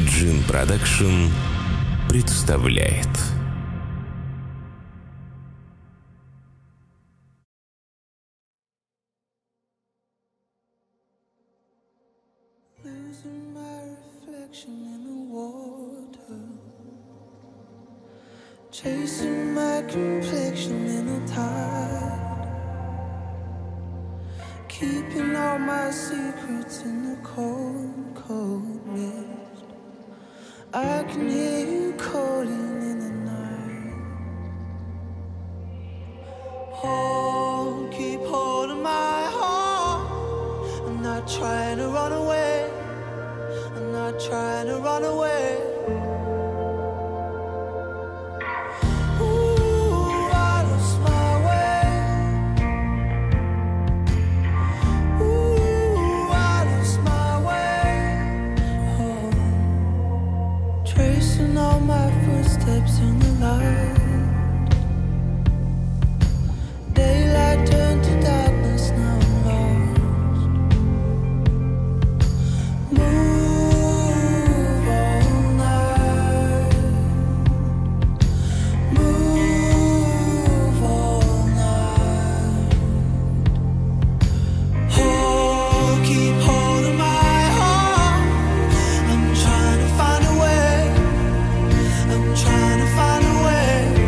Джин Продакшн представляет. Chasing my complexion in the tide, keeping all my secrets in the cold, cold mist. I can hear you calling in the night. Oh, keep holding my heart. I'm not trying to run away. I'm not trying to run away. Tracing all my footsteps in the light. Daylight turned to darkness, now I'm lost. Move all night. Move all night. Oh, keep holding my heart. I'm trying to find a way. I'm trying to find a way.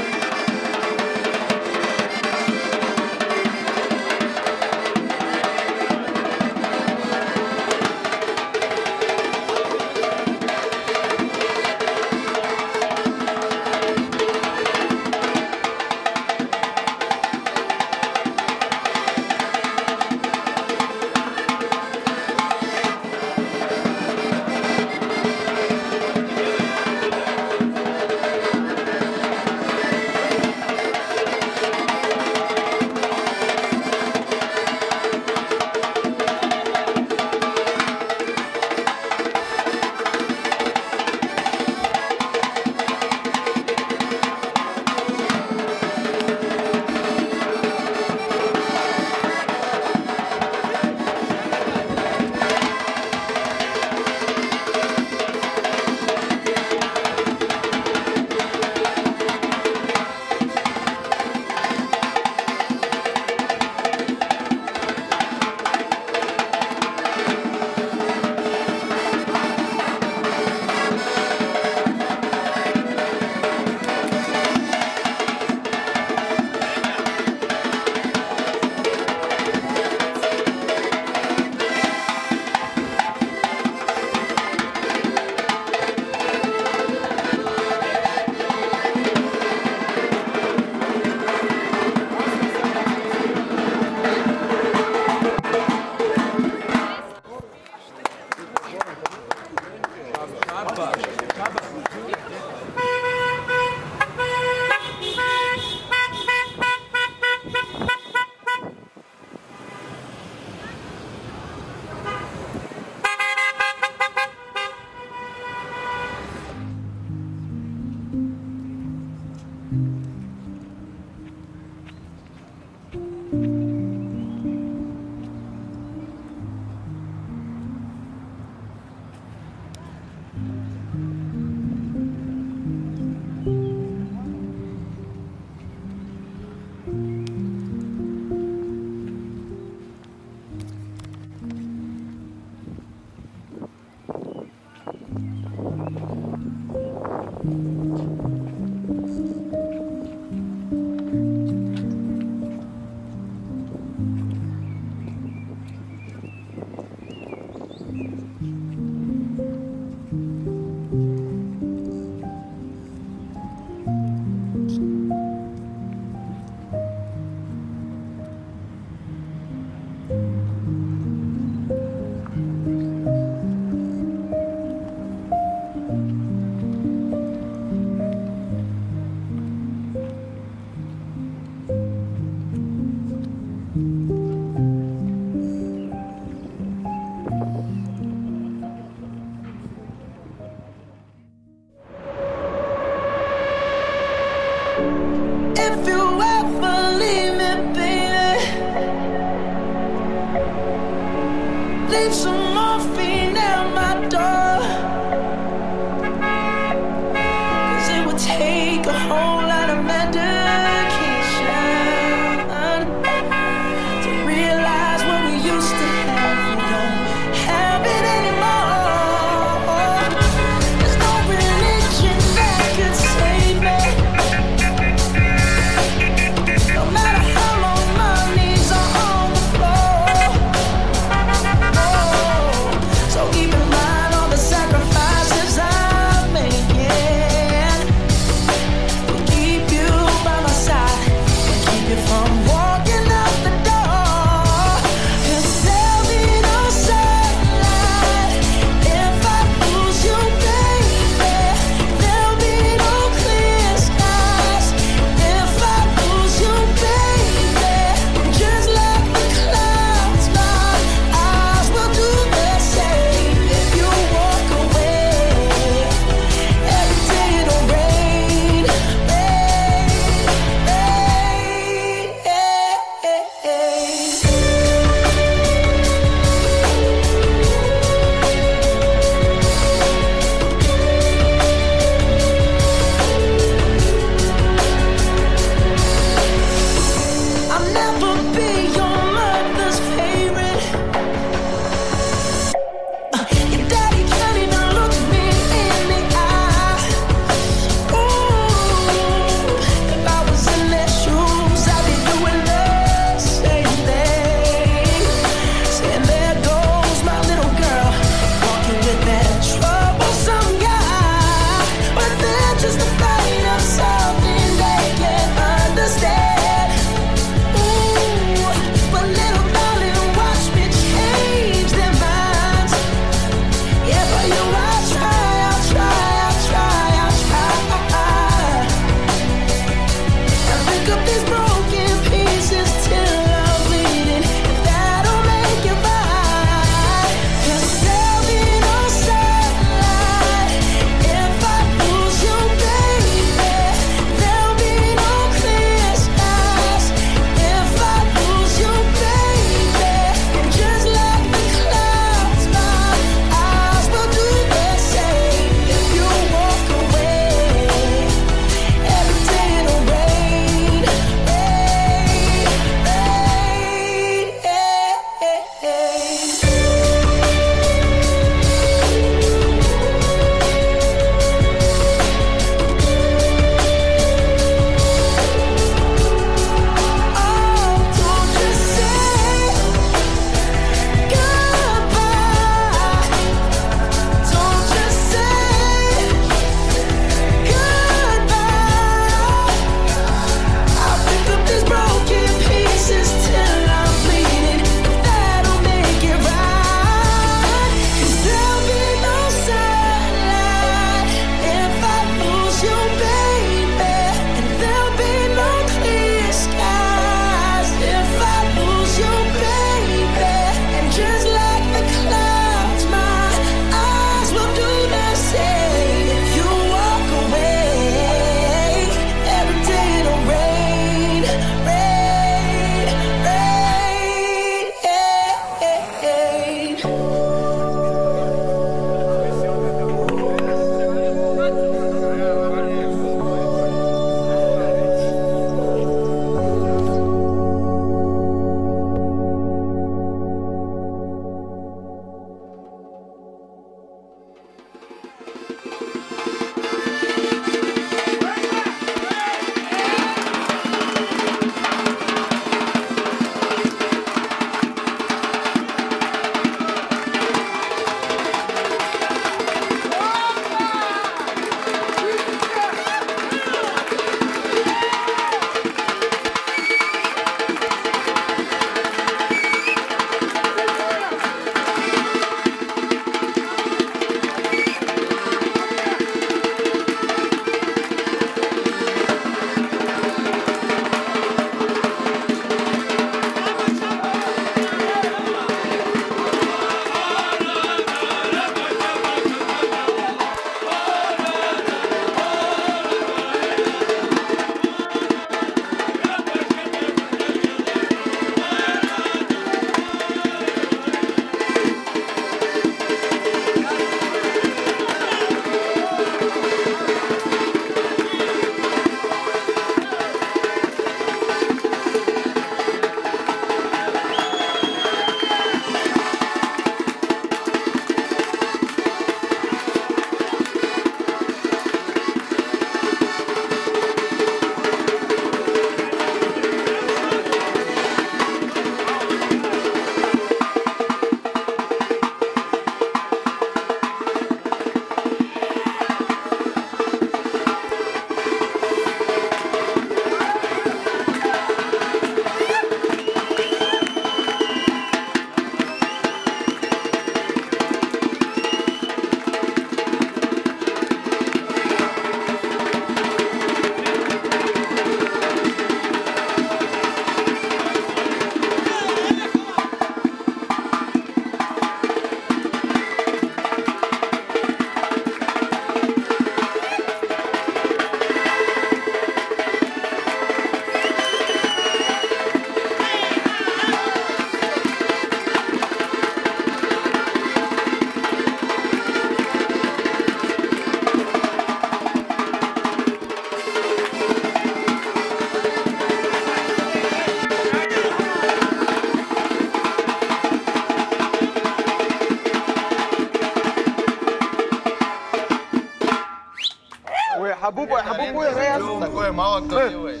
حبوبه يا حبوبه يا такое мало кто делает.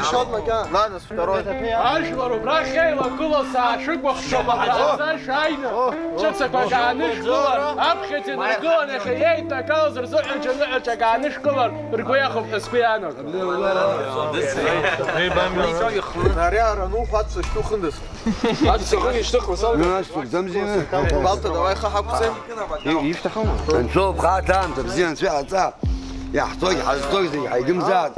еще одна ка. Ладно, с второй. اشغل وبرخيل وكل ساعة شقوخ شبه شاينة شتسك وقعنش كلر أبخت نقول خييتا كوزر زعل جنعل شقعنش كلر رقوياخو بحسكيانو Наряра, ну, хватит штухандес. Хватит штух, Балта, давай хахапцем. نشوف خاتم تبزين ساعة يحتاج حزتوج زي حيجم زاد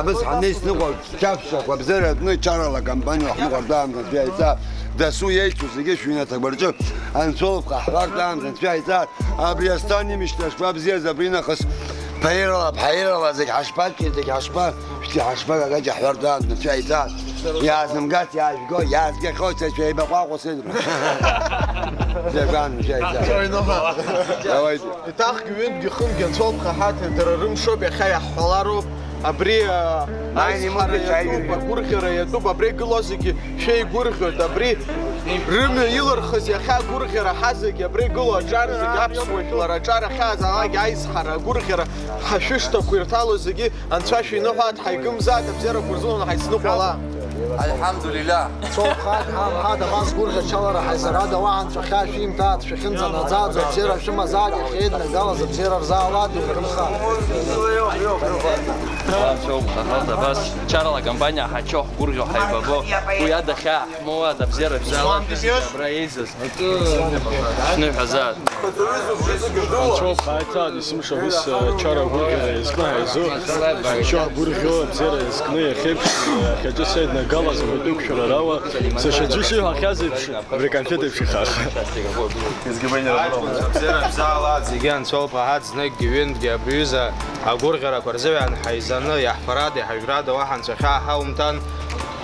بس حنيس نقول كفشك وبزرت نوي شارع كامبانيا وحنا قدام في حساب ده سو يشتو زي شوية تكبرجو نشوف خحرات دام في حساب أبريستاني مش تشباب زي زبرينا خس بحيرة زي حشبات زي حشبات مش حشبات قاعد يحضر دام في حساب يا زمقات يا جو يا زي خوت شوية بقى وصدر زبان مش حساب Итак, gewinnt gehen so hat der Rum schon bei Halaro Abri Gurgera ya du Abri Glosiki şey Gurger Abri Rum yıllar xya Gurgera hazık Abri Glo Jarz Gapswitlar Jar Khaza Gais Hara Gurgera Hashishta Quirtalo zigi Antrashi no hat haygım zaten zero kurzun haysnu qala الحمد لله. صوب خاد هذا باز قرغة شلرة حيصير هذا واحد شخاش فيم تات في خنزة نزاد زبزيرة شما زاد خيدنا قال زبزيرة رزاولات وخرمخا. صوب خاد بس شارع كامبانيا حتشوف قرغة حيبابو ويا دخاء مو زبزيرة بزاولات برايزس. شنو حزاد؟ صوب خاد اسمه شو بس شارع قرغة اسمه يزو شو قرغة بزيرة اسمه خيبش خجوا سيدنا قلص بدوك شرراوة سشجوشي هكذا بريكانتيت بشيخاخ. زيجان صوب هاد زنك جويند جابيزا أقرغرا كرزوي عن حيزانة يحفراد حيجراد واحد شخاء حومتان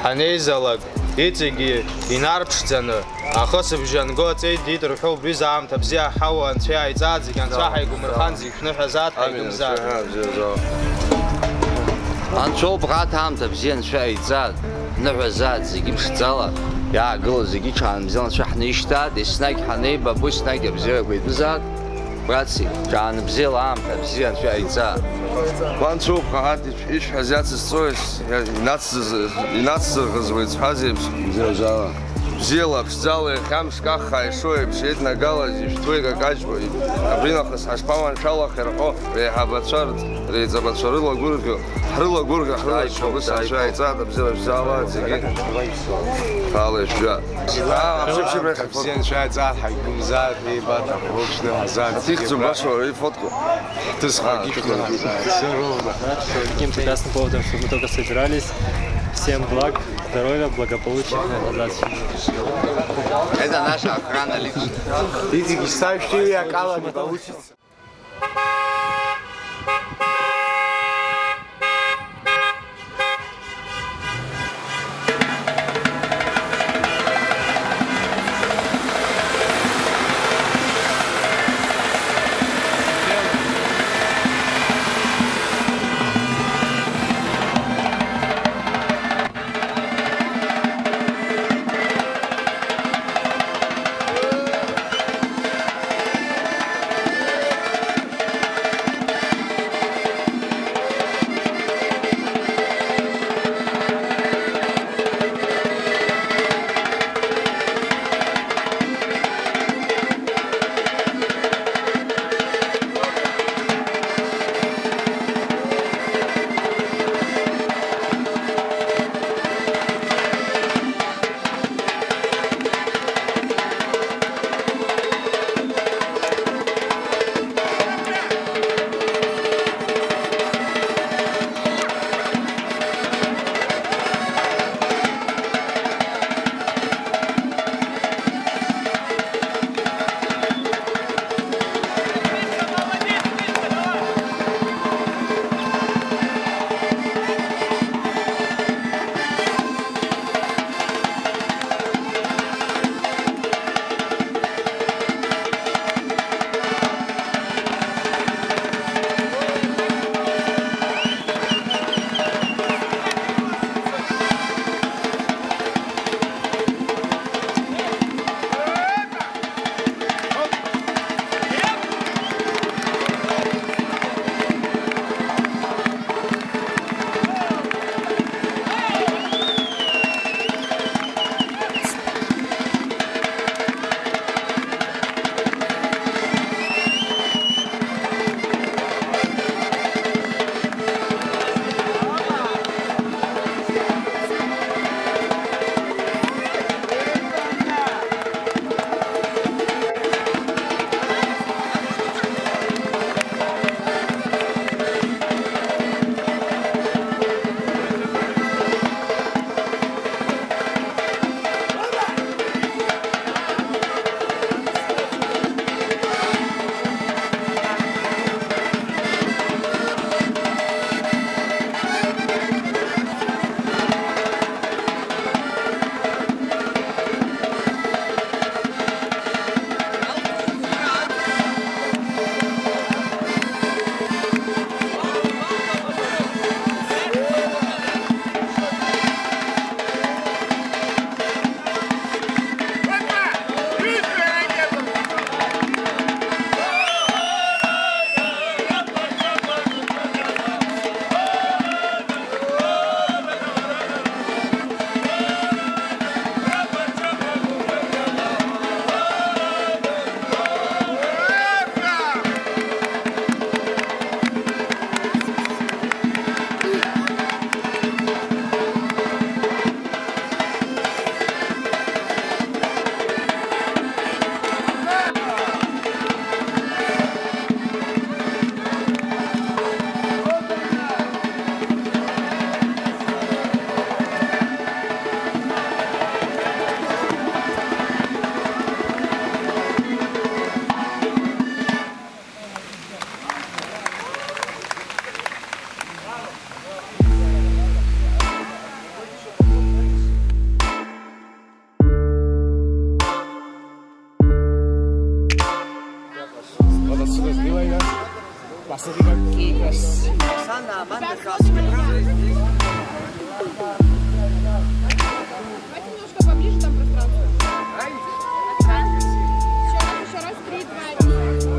حنيزلك يتيجي يناربشتنا أخص بجنقات يدي تروحوا بيزا عم تبزيع حوا أنت فيها يزاد زيجان صاحي يقوم مرخان زي شنو حزات حيقوم زاد. أنشوف بقعت هم تبزين شوي زاد نوع زاد زيجي مش زلا يا قول زيجي كان مزال شح نيشتاد السناك حنيبة بو سناك بزير بيد زاد براتسي كان بزيل عام تبزين شوي زاد وأنشوف بقعت إيش حزات الصوص يناس غزويت حزب زلا بزيلا بزلا خمس كخا شوي بشيتنا قالزي شتوي كاجبو أبرينا خس حشبا إن شاء الله خير ريحبتشرت ريزبتشرلا قرقة حرلا قرقة حرلا شو بس عشان يتصاد بزلا زيجي خالص جا شوف بزين شوي زاد حيقوم زاد هي باتا وشنو زاد. تيجي باشوا هي фотку تسخن Каким прекрасным поводом, что мы только собирались. Всем благ, здоровья, благополучия, удачи. Это наша охрана лично. Иди, ставь, что я кала не получится. Какие красивые. Оксана, Аманда, красивая. Давайте немножко поближе, там пространство. Еще раз, 3, 2, 1.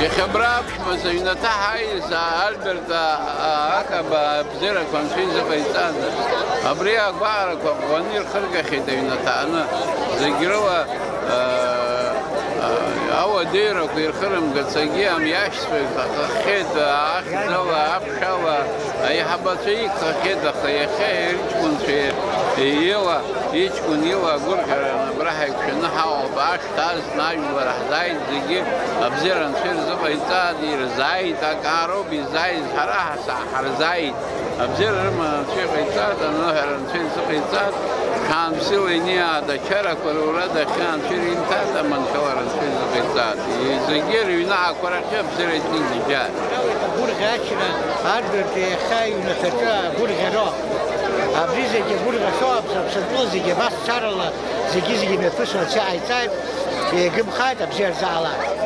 يخبراب مسوينتا هاي ألبرت أكبر بزيرك وانشين زفيتان أبريا بارك وانير خلق خيتينتا أنا زجروا أو ديرك ويرخرم قد سجيهم يشفي خيت أخذوا أبشوا أي حبتيك خيت خي خير يكون في يكون يلا قرقر برحك شنحة وبعش تاز ناج ورح زايد زجي أبزر نشير زبيتا دير زايد أكاروبي زايد حراها سحر زايد أبزر ما نشير بيتات أنهر نشير زبيتا كان بسوي نيا دشرك والولاد كان شيرين تاتا من كوار نشير زبيتا زجير ينعك ورقة بزر اتنين دجال برغاشنا أربعة خاي ونفترة برغرا أبريزة برغا شواب سبسطوزي بس شار الله زجي مفسر ساعة تايم يجيب خاطر بزر زعلان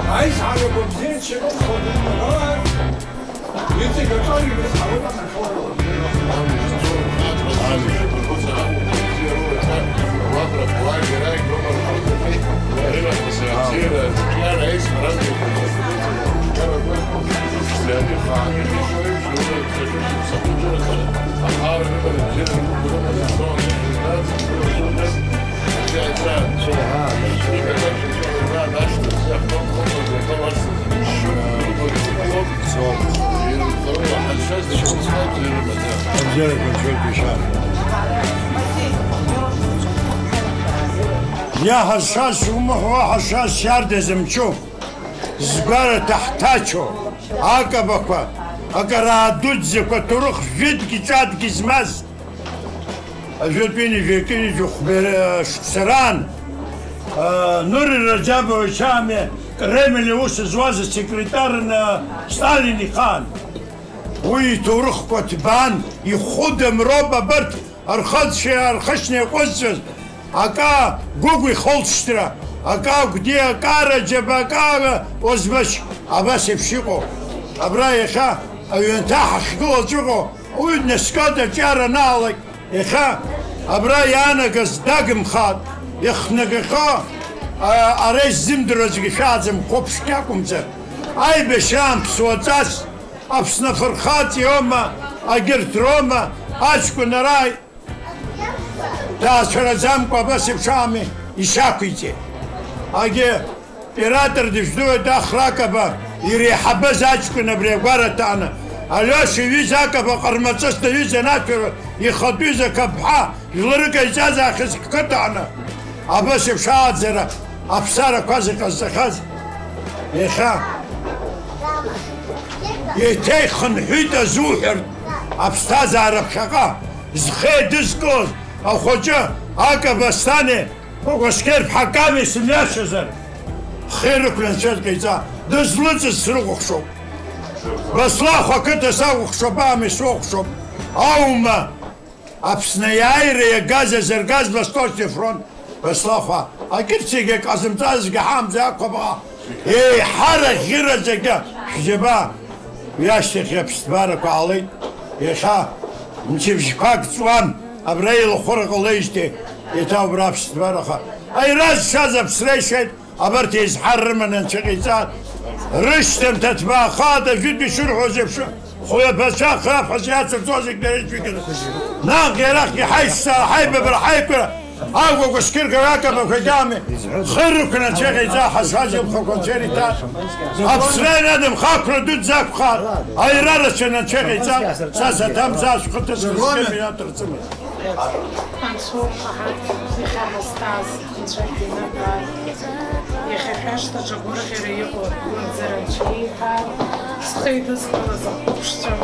عايز على بوزين شنو خدمات يتي قطعي بس حاول يا حساس ومحو حساس شارد زمشو زبارة تحتاجو عاقبك أقرأ زكو تروح جدك جادك زماز أجد بيني جيكيني جو خبير سران نور الرجاب وشامي ريمي وش زواز السكرتار ستاليني خان وي تروح كتبان يخد مروبا برد أرخشني قصص أكا جوجي خلصترا أكا بدي أكا رجب أكا وزبش أباس بشيقو أبراي خا أينتاح خلو جوجو وينسكت جارا نالك إخا أبراي أنا قص داقم خاد يخنق خا أريش زمدرز خازم قبش كاكم زر أي بشام بسوتاس أبسنا فرخات يوما أجرت روما أشكو نراي تاسر زمكو بس بشامي يشاكيتي أجي إرادر دشدو داخلاك با يري حبز أشكو نبري غارتانا ألوش يزاك بقرمتص يزا ناتر يخدوزا كبحا يلرك إجازة خز قطعنا أبس بشاد زرا أبصار كازي كازي يخا يتيخن حيدا زوحر أبستاز عرب شقا زخي دسكوز أو خوجا آكا بستاني وغسكير بحكامي سمياش زر خيرك لنشاد كيزا دزلوز السروق وخشوب بس لا خوكتا ساو وخشوبامي سوق خشوب أوما أبسنيايري يقازي زرقاز بستوشي فرون بس لا خوا أكيد سيجي قاسم تازقي حامزي أكو بغا إيه حارة غير زكا حجبا يا شيخ يا بستبارك علي يا خا نشوف شكاك تسوان أبرايل الخرق الله يجتي يتاو برا بستبارك أي راس شازا بسريشت أبرتي يزحر من انشقيزات رشتم تتبع خاطر جد بشرحو زبشو خويا باشا خاف حسيات سرطوزك داريش بكذا ناق يا أخي حي ببرحيك أقول كشكير كراكا بقدامي خيركنا شيخ إذا حساسي بخوكم شيري تاس أبصرين أدم خاكرو دوت زاك خار أي رارشنا شيخ إذا ساسا تام زاش خطة سلسكي يا ترسمي أنصور قهات يخي مستاز نشكي نبال يخي حاشتا جبور غير يقول منزرن شريكا سخيدس كلا زبوشتم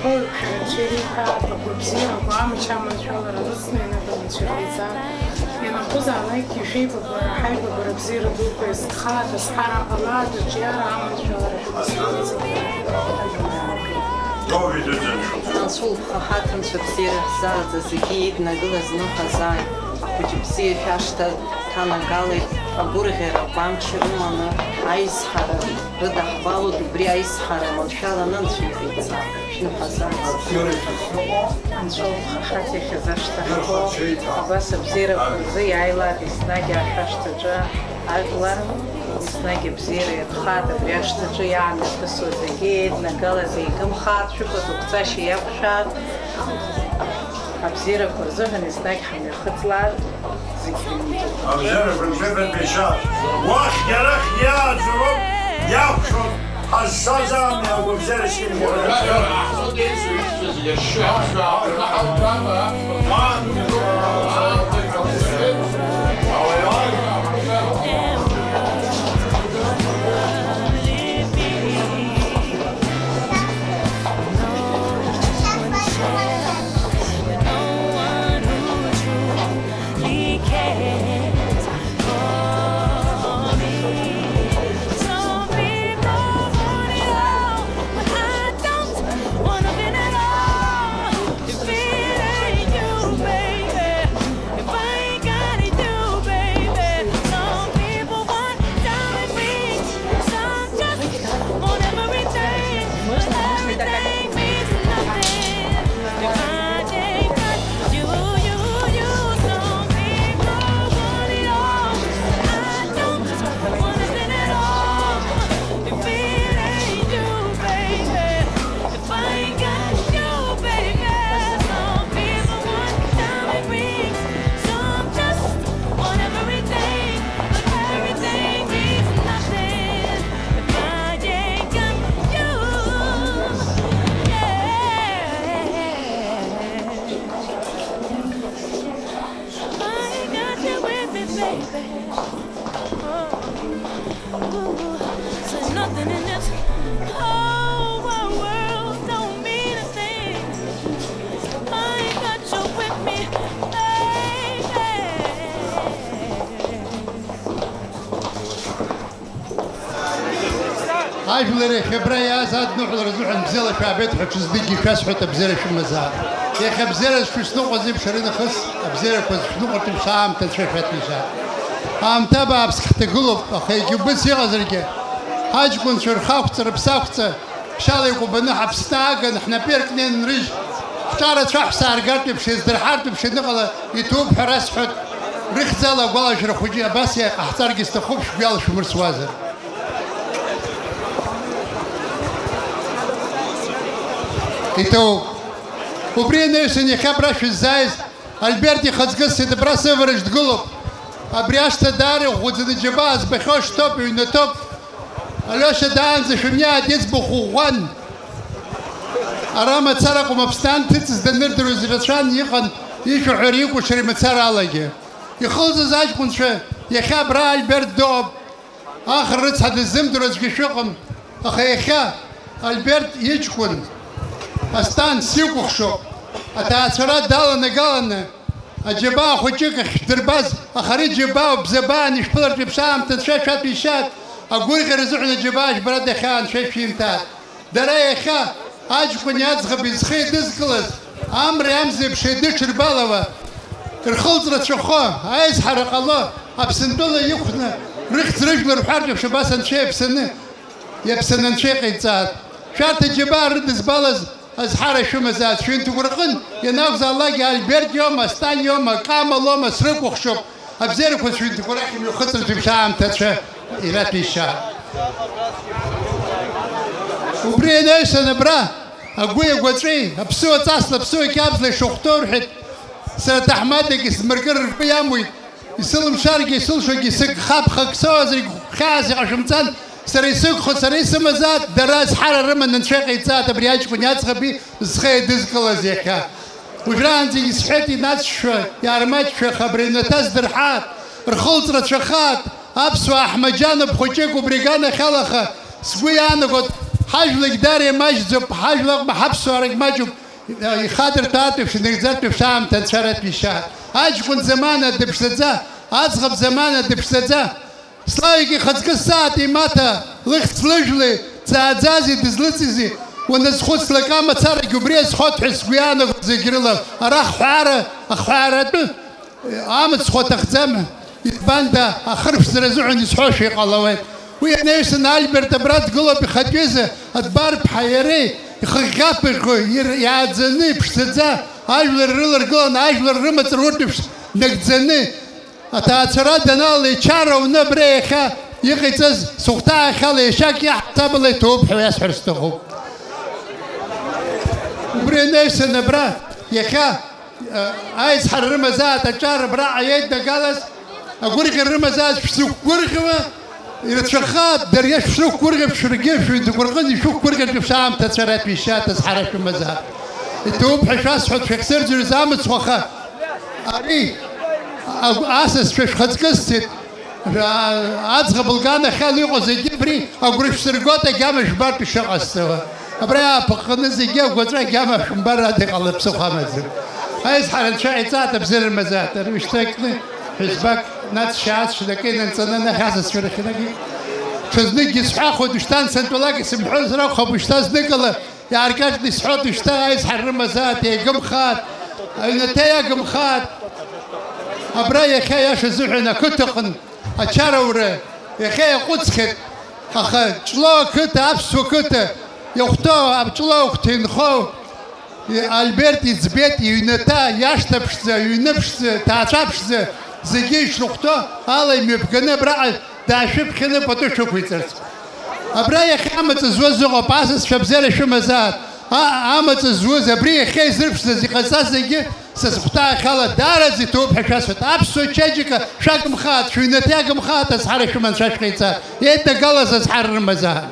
هول حرن شريكا تقول بزيرا وعامل شامل شوالر نصني نبال شريكا ينقوز عليك يخيب ببرا حيب ببرا بزيرا دوكو يستخاد اسحارا الله دجيارا عامل شوالر نصول خاتم شبسير زاد زكيد نقول زنوخ زاي وجبسير حاشتا كان قالي أبورغير بانك شرمانا عايز حرام رد أحبالو دبري عايز حرام وشالا ننشي فيتسا شنو حسام نشوف خاتي خزاشتا خو بس بزيرا زي عيلا إسناجي حاشتا جا عيلا إسناجي بزيرا يتخاطر بياشتا جا يعني بسو زيجيد نقالا زي كم خاط شوكو دكتاشي يبخشات أبزيرا كورزوهن إسناج حمي خطلال أبزيرا بالجبل بيشات واخ يرخ يا زروب يا خشوب حسازام يا أبزيرا شكل عجلري خبري أزاد نحضر زوحن بزيلة شعبيت حكش زديقي كاس حتى بزيلة شو مزار يا أخي بزيلة شو قزيب شرينا خص بزيلة كوز شنو قلت بشام تنشفت ليشا عم تابع بسكت قلوب أخي جبت سيغة زرقة حاج كون شرخاوت ربساوت شالي كوبنا حبستاق نحنا بيركنين نريج شارت شح سار قالت بشي زرحات بشي نقله يتوب حراس حد رخزاله ولا شرخوجي بس يا احتار قستخوبش بيال شمر سوازر إتو وبرينا يسني خبرة في الزايز البرتي خزقس يدبرا سفرج تقلب أبرياش تداري وخوزن الجباز بخوش توب وينتوب ألاش دانز شميات يسبخ وغن أرامة سرق ومبستان تتس دنر دروزرشان يقن يشو حريق وشري متسار عليك يخلص زاج كنت يخاب را البرد دوب آخر رتس هاد الزم دروزك شقم أخي يخا البرد يجكن أستان سيقو خشو أتاثرات دالنا قالنا الجباء خوجيك درباز أخريج جباء بزبان يشبلر جبسام تنشاشات بيشات أقول غير زعنا الجباش برد خان شايف شيمتات دراي خا أجكن يزغب يزخي دزقلز أمري أمزي بشيدش ربالوا الخلطرة شخوه عايز حرق الله أبسندولا يخنا ريخت رجل بحرق شباسن شي بسنة يبسنن شي قيتات شارت الجبال رد زبالز أزحار شو مزاد شو انتو قرقن يناوز الله قال البرد يوم استان يوم قام الله مسرق وخشب أبزيرك شو انتو قرقن يخطر في بشام تتشا إلات الشام وبري ناس أنا برا أقوي قدري أبسوي تصل أبسوي كابس لشوختور حد سنة أحمدك اسمركر في ياموي يسلم شارك يسل شو يسق خاب خكسوز خازي عشمتان سري سوق خو سري سمزات دراس حار رمن نشقي تات برياج كنيات خبي زخي دزقل زيكا وجران زي سحتي ناس شو يا رمات شو خبرنا تصدر حات رخلطرة شخات أبسو أحمد جانب خوشيك وبريقانا خلخة سوي أنا قلت حاجلك داري ماجزب حاجلك محبسو أرق ماجب يخاطر تاتف شنقزات بشام تنشرت بشام هاج كنت زمانة دبشتزا أصغب زمانة دبشتزا سلايكي خزق الساعتي ماتا لخت فلجلي تساعدزازي دزلتزي ونسخوت سلقامة تسارك وبريز خوت حسقيانا زيقرلا أراخ حارة أخوارة عامت سخوت أخزامة يتباندا أخرف سرزوعن يسحوش يقالوين ويا نيس نالبرت برات قلب خديزة أدبار بحيري يخاطر يعزني بشتزا أجل الرلر قلنا أجل الرمت روتش نقزني أتاثرات دنالي شارة ونبريخا يقيتز سوقتا خالي شاك يحتاب لي توب حياس حرستخو وبري نيس نبرا يخا عايز حر رمزات أشار برا عيد دقالس أقول لك الرمزات بسوق ورقة يتشخات درياش بسوق ورقة بشرقية شو يدقرقني شوف ورقة بشام تسرت في الشات تسحرش المزاد التوب حشاس حط في خسر جرزامت سوخا أري أساس في خزقست أزغ بلغانا خالي يغزي جبري أقول سرقوتا جامع شبار بشغل استوى أبريا بقنا زي جاب قدرة جامع شمبار هذي قلب سوخا مزر هاي سحر شايتات بزر المزاد ويشتكني حسبك ناس شاس شدكين انساننا حاسس شو رخناقي شزنيجي سحاخ ودشتان سنتولاقي سمحون سراخ وبشتاز نقله يا عركاش دي سحوت وشتا عايز حر مزات يا قمخات نتايا قمخات أبرايا خيا شزوحنا كتقن أتشارور يا خيا قدسكت أخا شلو كت أبسو كت يختو أبشلو كتين خو البرتي زبيتي ينتا ياشتبشزا ينبشزا تعشبشزا زيجيش لختو الله مبكنا برا داشب خنا بتو شوفيترس أبرايا خامت زوزو قاسس شبزل شو مزات عامت زوز أبرايا خي زربشزا زي قصاص زيجي سسبتا خلا دار زي توب حشاسة أبسو تشجك شاك مخات شو نتاج مخات أسحر شو من شاش قيتها يد قلص أسحر المزات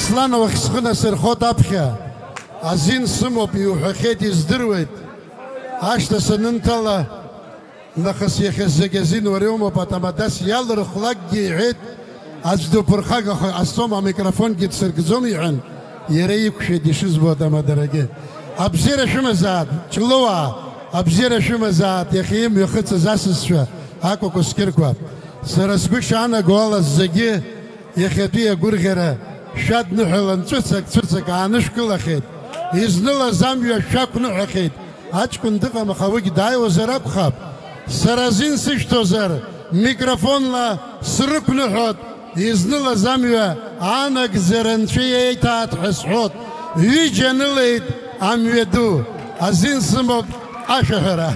Аслана уахьсхына сырхот аԥхьа азин сымоуп иуҳәахьеит издыруеит ашҭа санынҭала нахыс иахьа зегьы азин уара иумоуп атамадас иалырхәлакгьы иҳәеит аӡә дуԥырхагаха ҟасҵом амикрофонгьы дсыркӡом иҳәан иара иқәшәеит ишызбо атамадарагьы абзиара шәымазаат ҷлыуаа абзиара шәымазаат иахьа имҩахыҵыз асасцәа акәакәа скьырқәа сара сгәы шаанаго ала зегьы иахьатәи агәырӷьара шәадныҳәалан ҵәыцак аанышәкылахьеит изнылаз амҩа шәақәныҳәахьеит аҷкәын дыҟам аха уигь дааиуазар акәхап сара азин сышьҭоузар микрофонла срықәныҳәот изнылаз амҩа аанагӡара анцәа иеиҭааит ҳәа сҳәот ҩыџьа нылеит амҩа ду азин сымоуп ашәаҳәара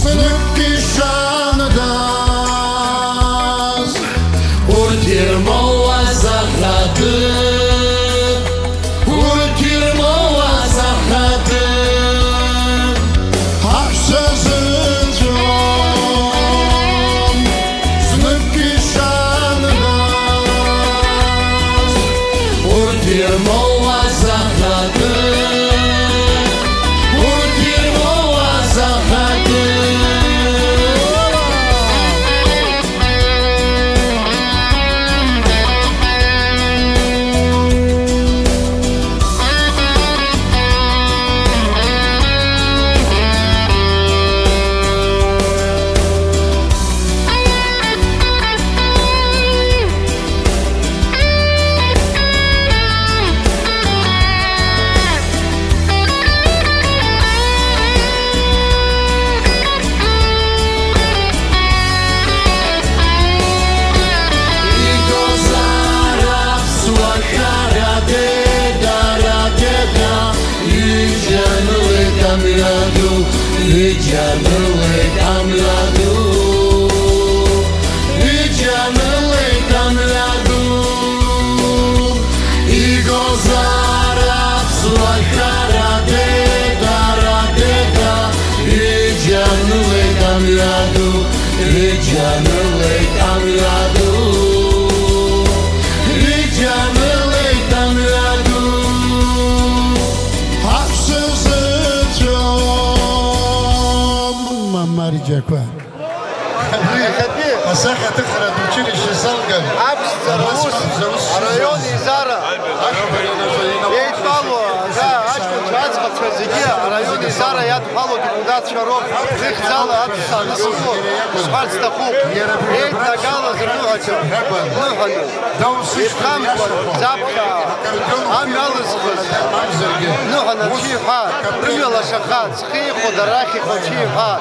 Sınık ki Canlı damladı, canlı damladı, I gozara slakara deda, I canlı damladı, canlı damladı, canlı damladı, haksızlık Марджаква. Асаха тахра училище Салган. район Изара. Ейт-мало, да, ачко чацха цвезиги, район Изара яд-мало депутат Шаров. Зихзала атса насуху, шварцта хук. Ейт нагала зрнухача. Нухану. Ипхам запха. Амялызхыз. Нухана чифха. Рымела шахат. Схиху дарахи хочифха.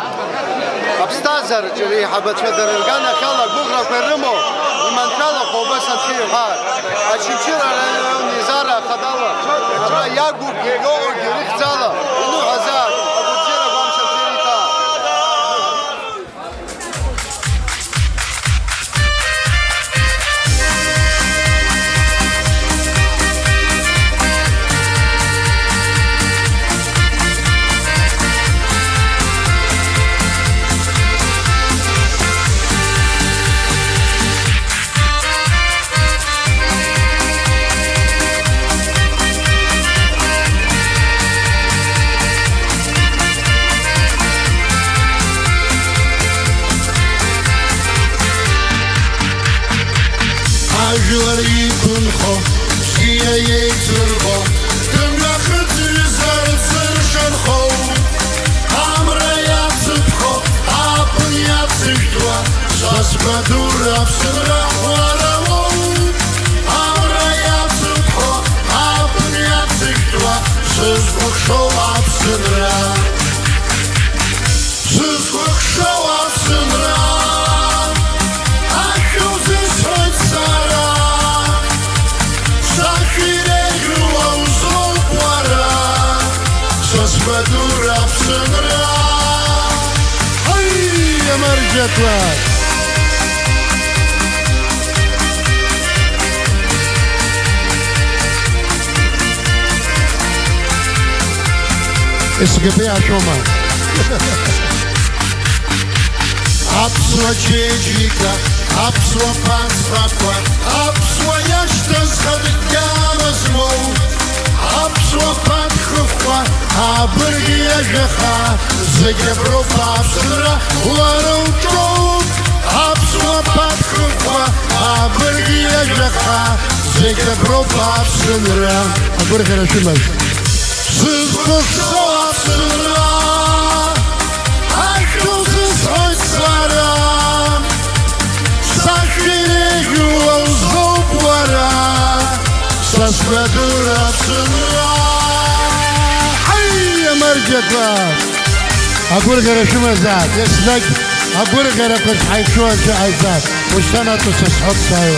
Абстазар ҷери ҳабатфедералгана хала гуғра ферримо иманкала хобасан чиҳар ачичира райони зара хадала ра ягу геёо гирихзала ину азар абутира бамша ферита Ажвари кунхо, шия ейцурхо, Тымга хытыр зарцыр шархо, Амра яцыпхо, Апын яцыктва, Шаспадура псынра хуараво, Амра яцыпхо, Апын яцыктва, Сызбухшо апсынра, Сызбухшо апсынра, Badura psınra Ay Marcaklar Esgıbe aşoma Apswa çecika Apswa pansvakwa Apswa yaşta zhadıkyanız mol Apswa patkhıfwa Abırgı yaşaha Zıgebro papsıra Uarım çok Apswa patkhıfwa Abırgı yaşaha Zıgebro papsıra Abırgı yaşamaz Sızbıkso apsıra Aşkılsız hoşsara Saçları yuval zoplara Sasmadır apsıra Marcaklar Abırgı yaşamaz Esnek Abırgı yaşamaz Hayşuan şahizat Ustanatı sashat sayo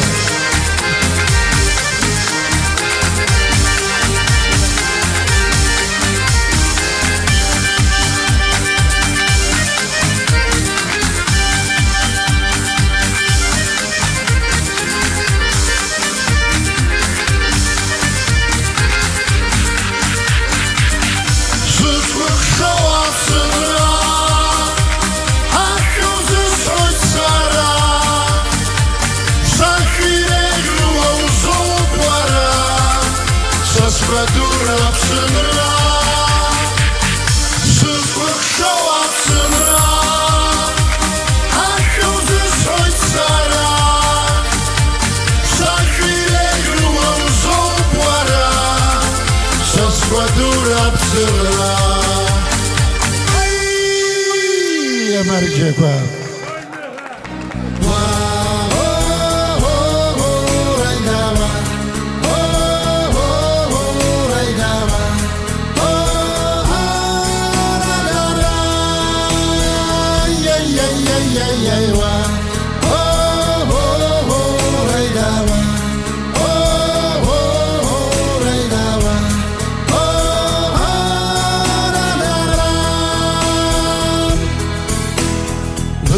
Badura psınra Sızbıkşo apsınra Aşkımsız hoşsara Saçire yuvam zoplara Sız badura psınra Ay Marcaklar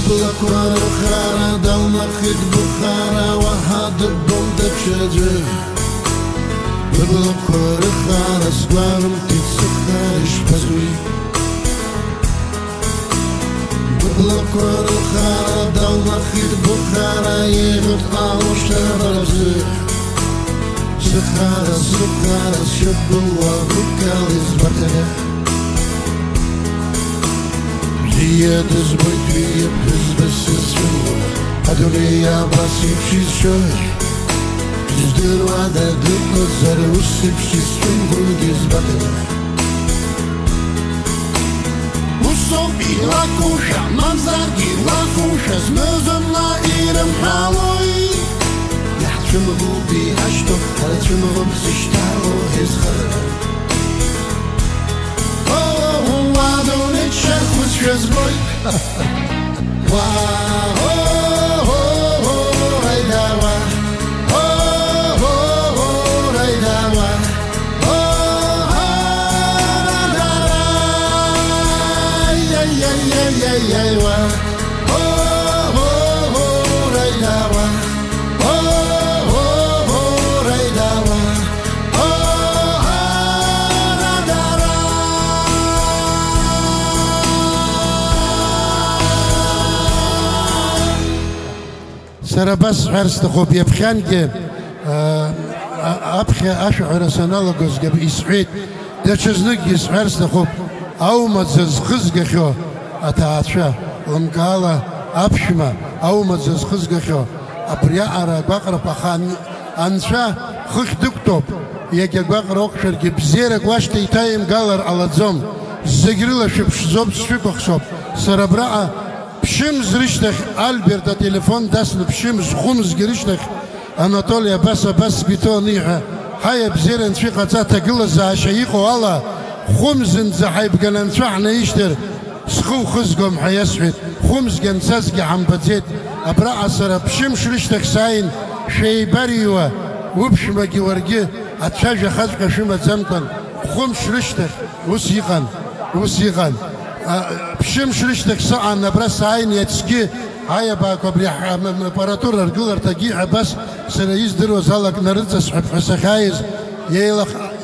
ببلك ورخارة دلنخد بخارة وحد الضمدك شجر ببلك ورخارة سقارم تتسخرش بزوي ببلك ورخارة دلنخد بخارة يغد قاوش تبرزي سخارة سخارة شبل وبكال إزبتنا زيادة زبيتي بس السنور هدولي يا باسيب شي الشوش جدر وعدا دق الزر وسيب شي السنور جزبتنا وصوبي لاكوشا منزاقي لاكوشا زمزم لا إيرم حالوي يحتمغو بي أشتو هلتمغو بسشتاو هزخر Why don't it check with your boy? Wow, oh, oh, oh, right now, oh, oh, oh, right now, oh, yeah, yeah, yeah, yeah, yeah, oh, oh, oh, right now, oh, oh, oh, right now. سر بس حرست خوب يبخان كي أبخي أشعر سنالغوز جب إسعيد دشزنك يسحرست خوب أو متزز خزق خو أتعشى لمقالة أبشمة أو متزز خزق خو أبرياء على بقرة بخان أنشا خخ دكتوب يجي بقرة أكشر جبزيرك واش تيتايم قالر على زوم زجرلا شبشزوب شبخ شوب سر برا بشم زريشتخ ألبرت تليفون داسن بشم خمس جريشتخ أناطوليا بس بيتونيها هاي بزيرن في قطعة تجلس عشيقو الله خمسن زحيب جنن شحنا يشتر سخو خزقهم حيسحت خمس جن سازج عم بزيد أبرع سر بشم شريشتخ ساين شيء بريوة وبشمجي ورجيه أتشجع خزق شمة زمتن خمس شريشتخ وسيقان بشم شريشتك ساعة نبرس عين يتسكي هاي باكو بريح امبراطور رجل تجيع بس سنيز درو زالك نرد سحب حسخايز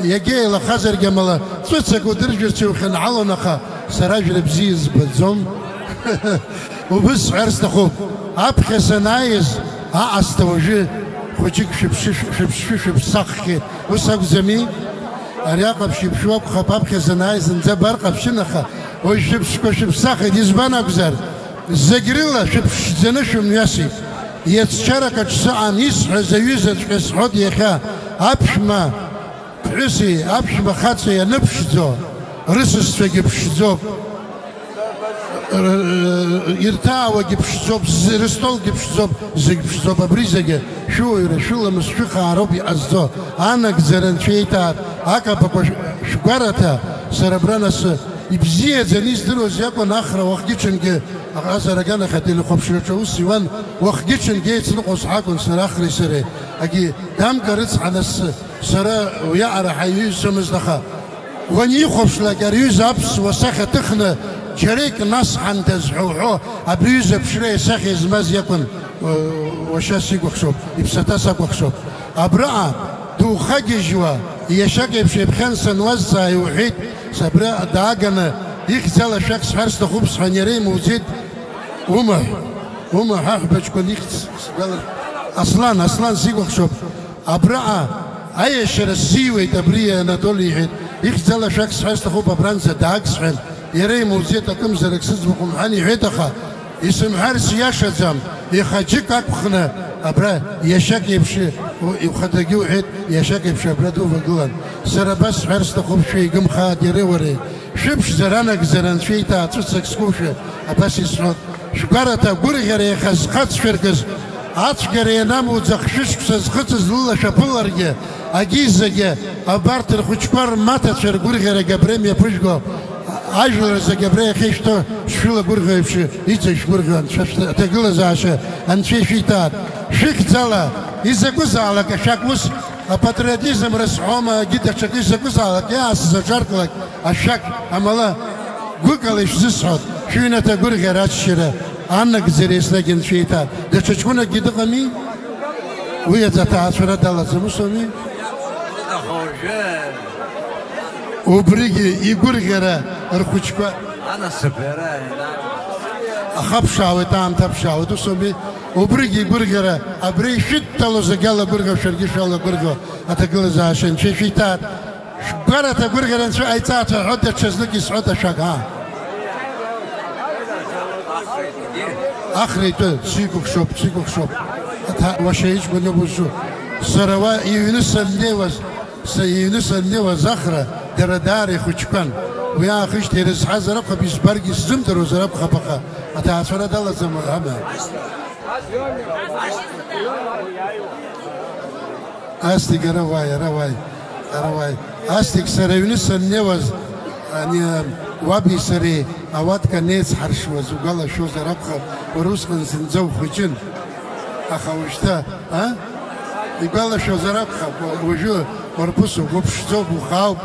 يجي إلى خزر جمله تسك ودرجة شوخن علنقة سراجل بزيز بالزوم وبس عرس خوب أبخي سنايز أستوجه خوشك شب ساخك وساق زمين أرياق بشبشوب خباب خزنايز نزبر قبشنخه وشب ساخي ديزبانا بزر زجريلا شب زنشم ياسي يتشارك ساعة نيس زيوزة كسعود يخا أبشما عسي أبشما خاتسي نبشزو رسس فجبشزو يرتاع وجبشزو رستول جبشزو زجبشزو ببريزة شو يرشولا مسشوخة عربي أزدو أنا جزرن شيتا أكا بكو شقارتا سربرانس يبزيه زنيز درو زيكو ناخرة وخجيتشن أغازر أغانا خديل خبشرة سيوان وخجيتشن جيت نقص حاكم سر آخري سري أجي دام قريتس على سرا ويعرى حيوز سمزدخا وني خبش لقريوز أبس وساخة تخنة جريك ناس عن تزحوحو أبريوز بشري ساخي زماز يكون وشاسيك وخشوب يبسطاسك وخشوب أبرع دو خجي جوا يشاكي بشي بخنسن وزا يوحيد سبرا داغنا يخزل شخص حرس خوبس حنيري موزيد وما حبش كون يخس اصلا سيغو خشوب ابرع اي شرسيوي تبريه اناطولي حيد يخزل شخص حرس خوب برانزا داغس حل يري موزيد كم زرك سزبكم حني حيتخا اسم حرس ياشزم يخجيك اكخنا ابرا يشاك يبشي وخدقي وحيد يشاك يبشي برادو وقلن سر بس حرس خوب شي قم خاد يري وري شبش زرانك زران شيتا تسك سكوشه اباس يسعود شقارتا قري غير يخز خاتش فرقز عطش غير ينام وزخشش كسز خطز لولا شابولرجي اجيزجي ابارتر خوشكوار ماتا تشر قري غير قبريم يبرشقو عجل за габрея хешто шила гургаевши ицеш гурган тегла заша анче шитат шикзала из-за гузала кашакус патриотизм расхома гидачак из-за гузала я зажарклак ашак амала гукалыш зисхот шуйната гургарачшира عنك زريسنا جن شيطان ده تشكونا جد قمي ويا تتعصر دالة زمسومي وبريجي يقول غيره رخوشكوا أنا سبيرة أخاب شاوي تام تاب شاوي تسومي وبريجي يقول غيره أبري شت تلو زجلا برجع شرقي شالا برجع أتقول زاشن شيء شيطان شبارة تقول غيره شو أيتات عدة تشزلك يسعد شقها آخری تو سیگوک شوب وشایش کنه بوشو سروا یونس النوا زخرة درداري خوشكان ويا خش ترس حزر أبخ بيسبرجي زم دروز أبخ بخا أتعصر دالله زم هما أستيك رواي أستيك سر يونس النوا يعني وابي سري أواد كنيس حرش وزوجلا شو زربخ وروس كن سنزو خجن أخوشتا ها يقال شو زربخ وجو وربصو وبشزو بخاو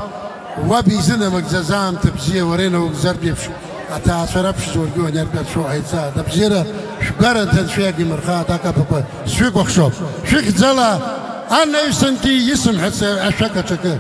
وابي زنا مجزام تبزيه ورينا وجزر بيبش أتعصر بش زورجو نرجع شو هيتسا تبزيره شو قرن تنشيقي مرخات أكبر سويق وخشوب شيخ زلا أنا يسنتي يسم حسن أشكا شكا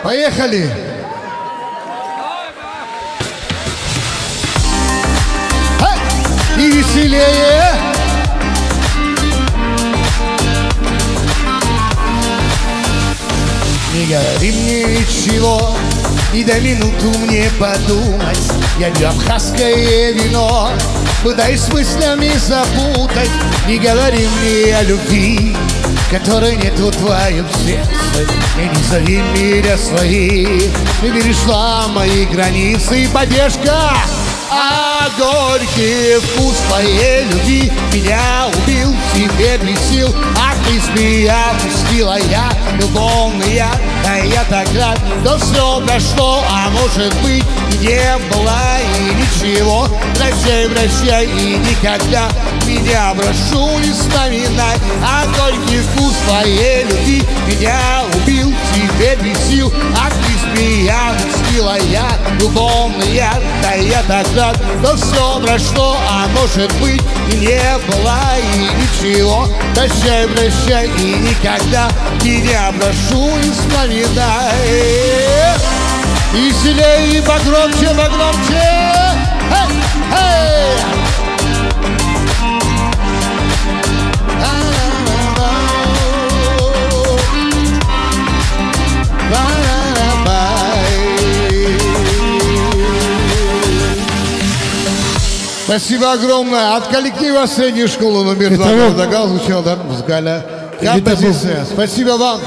Поехали! И веселее! Не говори мне ничего, и до минуту мне подумать. Я пью абхазское вино, пытаюсь с мыслями запутать. Не говори мне о любви, которой нету в твоем сердце. И не зови меня своей, ты перешла мои границы. И поддержка, а горький вкус твоей любви меня убил, теперь бесил. А ты змея пустила я, любовный я, а я так рад, что все прошло, а может быть не было и ничего. Прощай, прощай и никогда меня прошу не вспоминай. А горький вкус твоей любви меня убил, теперь бесил. А ты змея пустила я, любовный я, да я так рад, что все прошло, а может быть и не было и ничего. Прощай, прощай и никогда меня прошу не вспоминай. И веселей, и погромче, погромче. Эй, эй! Спасибо огромное от коллектива средней школы номер 2 города Гал звучала музыкальная композиция. Спасибо вам.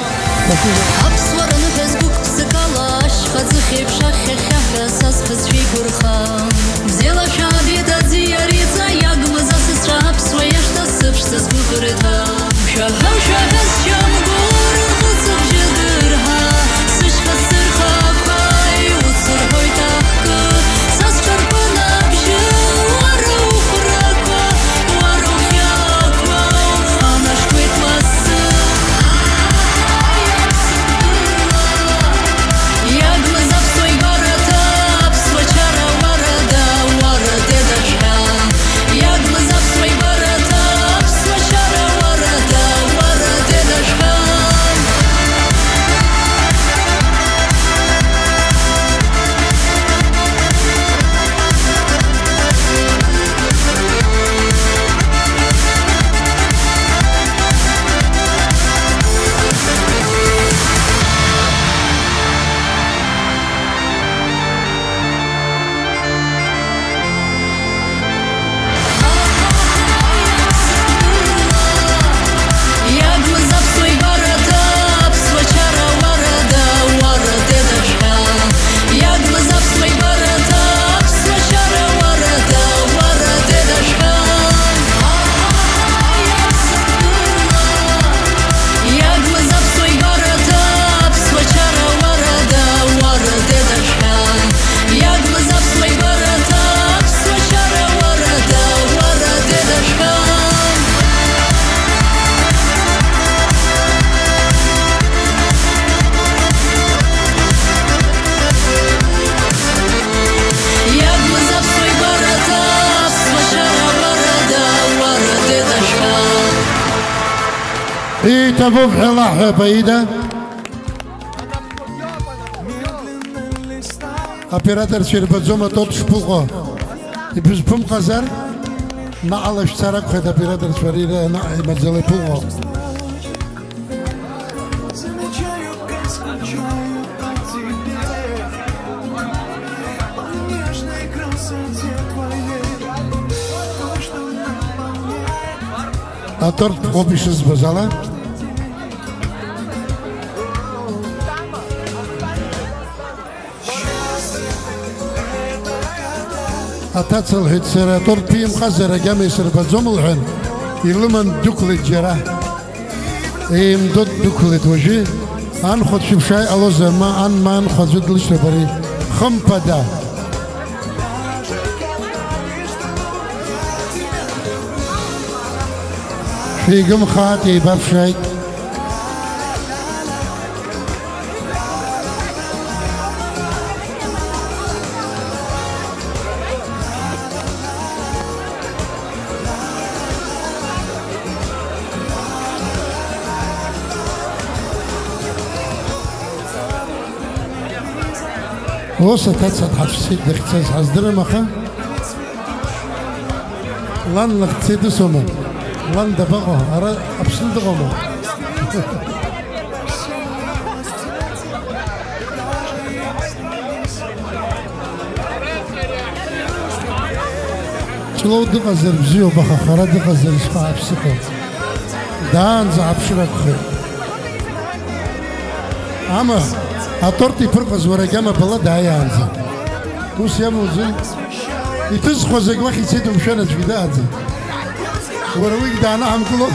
И того в Баида. Оператор Чербадзома тот шпуго. И без пум казар на алаш царак хед оператор Шварира на мадзале пуго. А торт опишет с базала. أتصل هيد سيراتور بيم خزر جامي سربزوم الحين يلمن دكلت جرا إيم دود دكلت وجه أن خد شوف شيء الله زما أن ما خد جد ليش تبري خم بدا في جم خاتي باب شيء وصلت تتصد حتفسيد دختاز حزدر مخا لان لقتسيد سوما لان دبغو أرى أبسل دغمو شلو دغزر بزيو بخا خرا دغزر شفا أبسكو دان زعب شرك خير أما أطرتي فرقز ورقامة بلا دايا عنزي توس يا موزي يتزخو زيك واخي سيدو مشانة في داعزي ورويك دعنا عم كله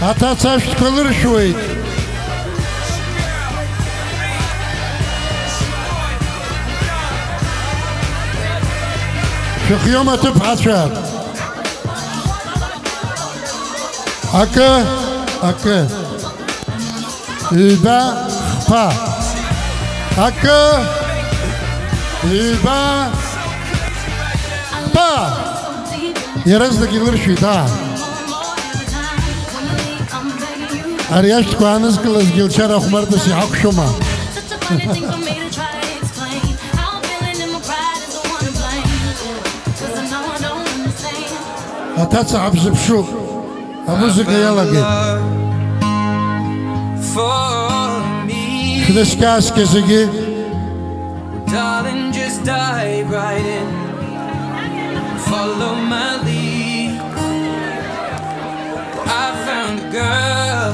حتى تصابش تكلر شوي شيخ يوم تبحث شاب أكا إبا خفا أكا إبا با يرزدك يلرشي دا أرياش تكوانز كلاس جلشار أخمر دسي حق شما أتاتس عبز بشوك أبوزك يلا جي خدسكاس كزيجي Darling, just dive right in. Follow my lead. I found a girl,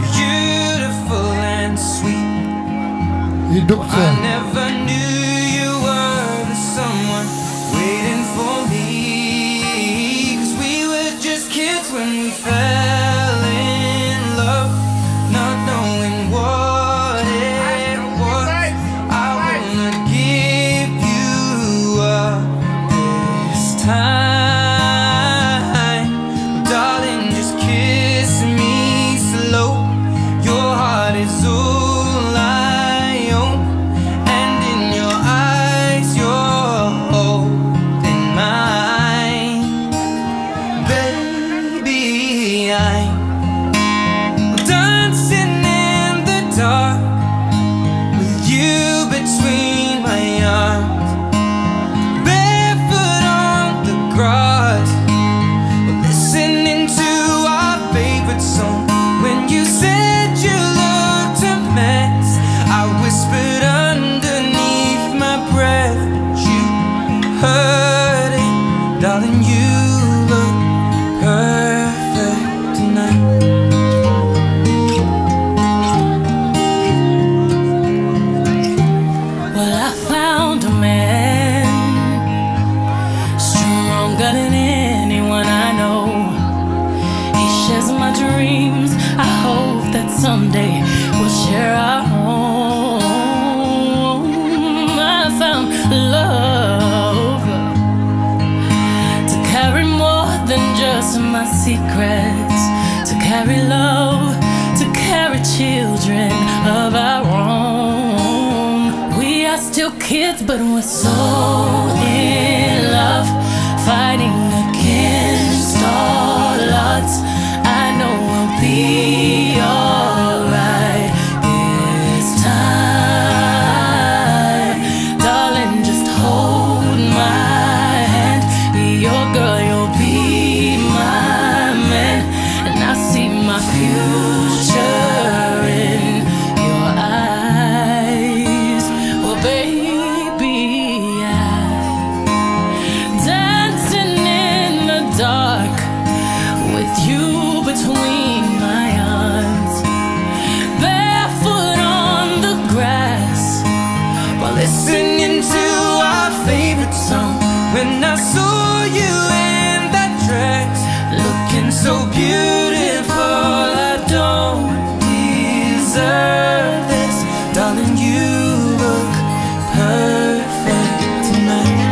beautiful and sweet. I never knew you were the someone waiting for me. 'Cause we were just kids when we fell in love, not knowing what it was. I wanna give you up this time, darling. Just kiss me slow. Your heart is all I own, and in your eyes you're holding mine, baby. I'm dancing in the dark with you between my arms, barefoot on the grass. We're listening to our favorite song. When you said you looked a mess, I whispered underneath my breath, but you heard it, darling. You look perfect tonight. Well, I found a man stronger than anyone I know. He shares my dreams. I hope that someday we'll share our home. I found love to carry more than just my secrets, to carry love, to carry children of our own. We are still kids, but we're so in love, fighting against all odds. I know we'll be alright this time, darling. Just hold my hand, be your girl, you'll be my man, and I see my future in your eyes. Well, baby, I'm dancing in the dark while listening to our favorite song. When I saw you in that dress, looking so beautiful, I don't deserve this. Darling, you look perfect tonight.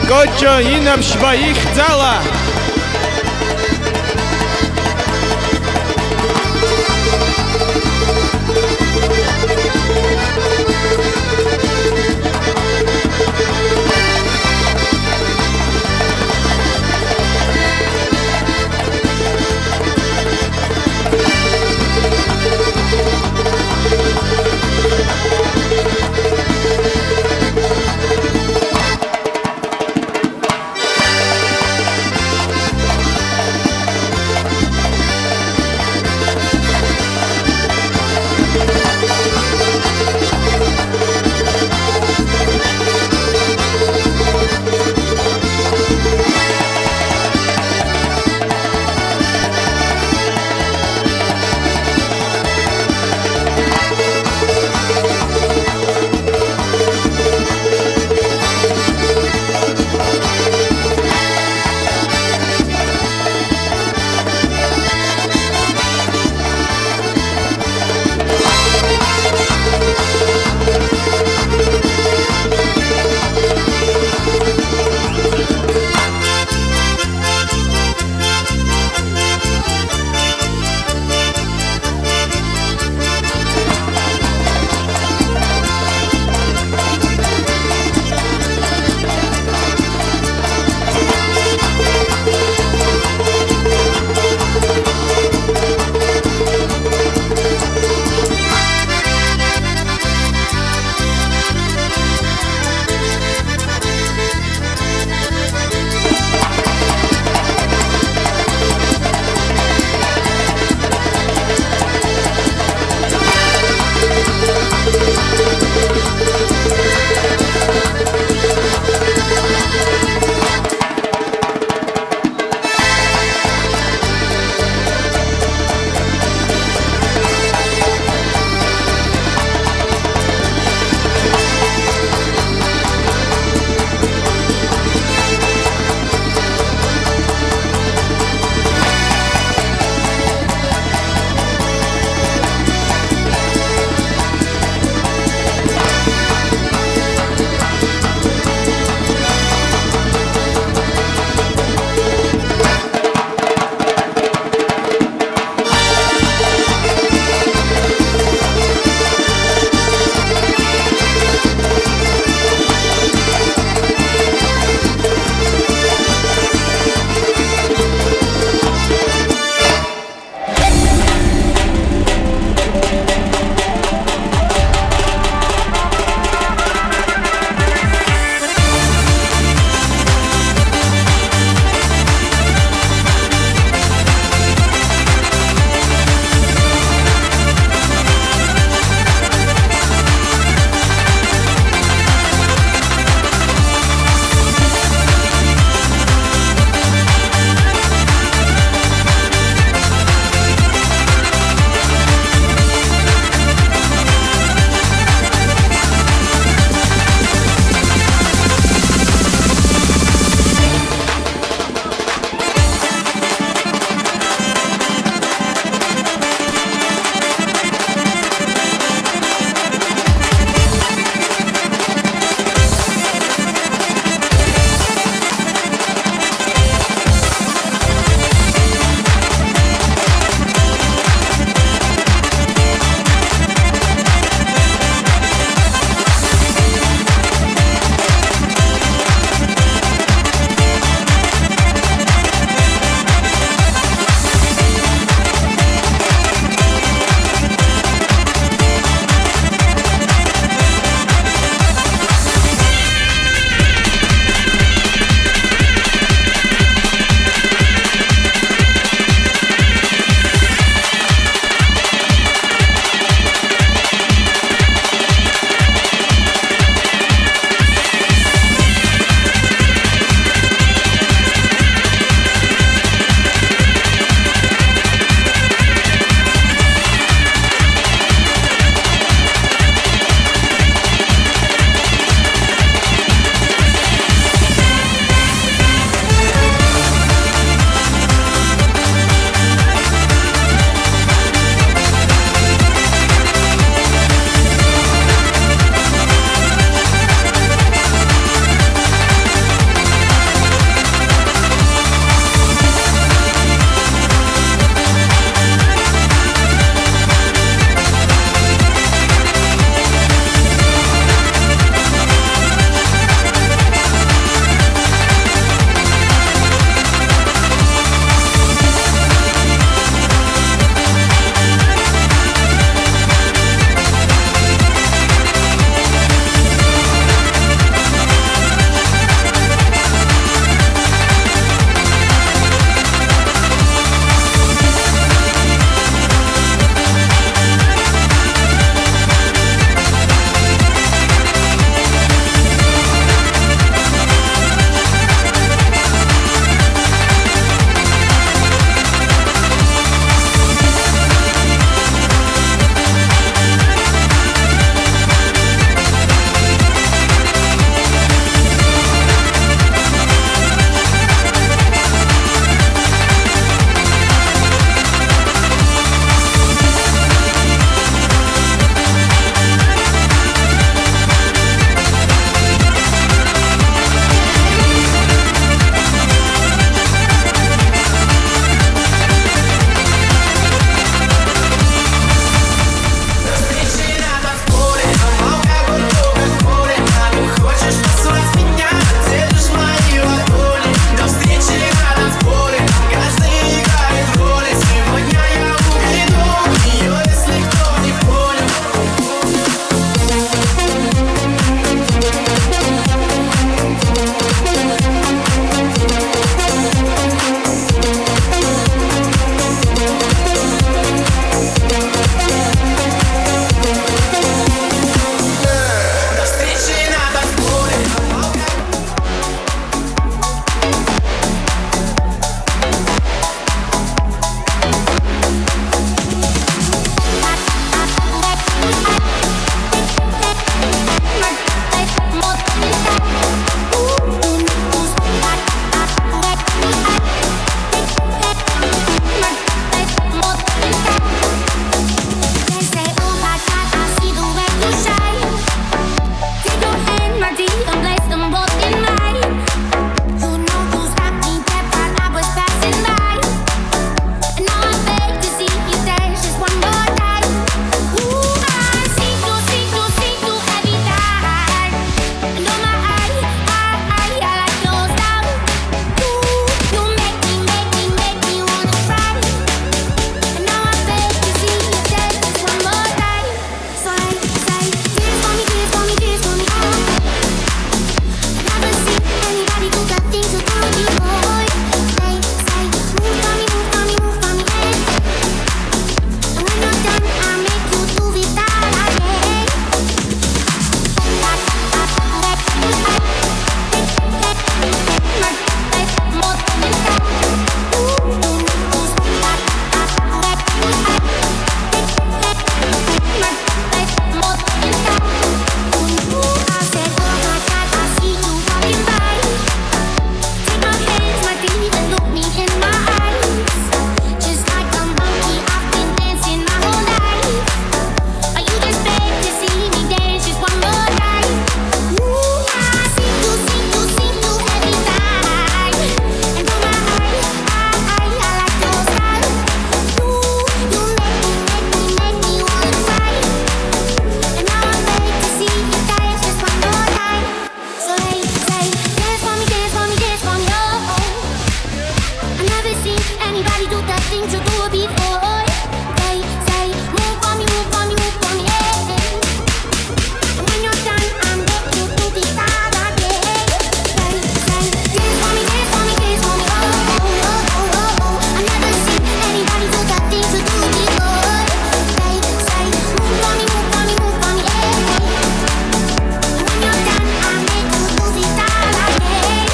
Кочо инамшба их дзала. Anybody do the things you do before? They say, move for me, move for me, move for me, yeah. And when you're done, I'm ready to do the other day. They say, dance for me, dance for me, dance for me, oh, oh, oh, oh, oh, oh. I never seen anybody do the things you do before. They say, move for me, move for me, move for me, yeah. And when you're done, I'm ready to do the other day.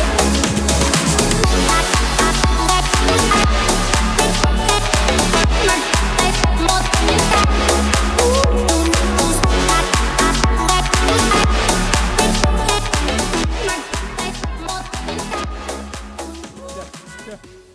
Yeah.